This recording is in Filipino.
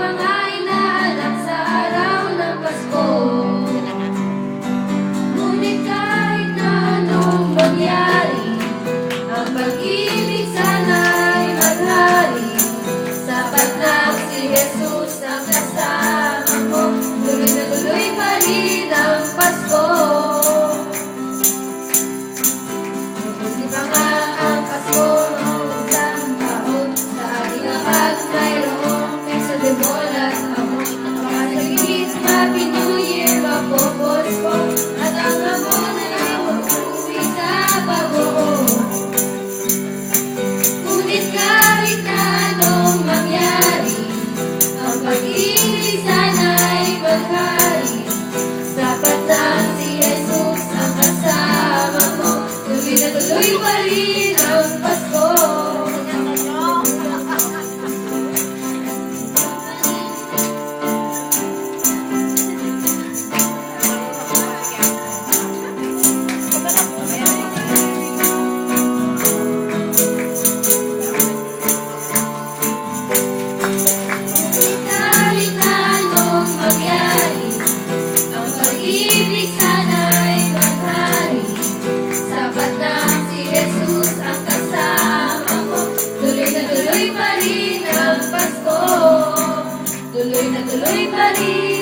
pa nga inaalak sa araw ng Pasko. Ngunit kahit na anong mangyari, ang pag-ibig sana'y maghari. Sapat lang si Jesus ang kasama mo, tuloy na tuloy pa rin ang Pasko. Mabuti pa nga ang Pasko noong isang taon, sa ating lahat mayroong kaysa demol at hamon. Makasagit, Happy New Year, mapoposko, at ang hamon na nauwi sa pag-uong. Ngunit kahit na anong mangyari, ang pag-ibig sana'y maghari. Sapat lang si Jesus ang kasama mo, tuloy na tuloy pa rin ang Pasko. Kahit na anong mangyari, ang pag-ibig sana'y maghari. Sapat lang si Jesus ang kasama mo, tuloy na tuloy pa rin ang Pasko. Tuloy na tuloy pa rin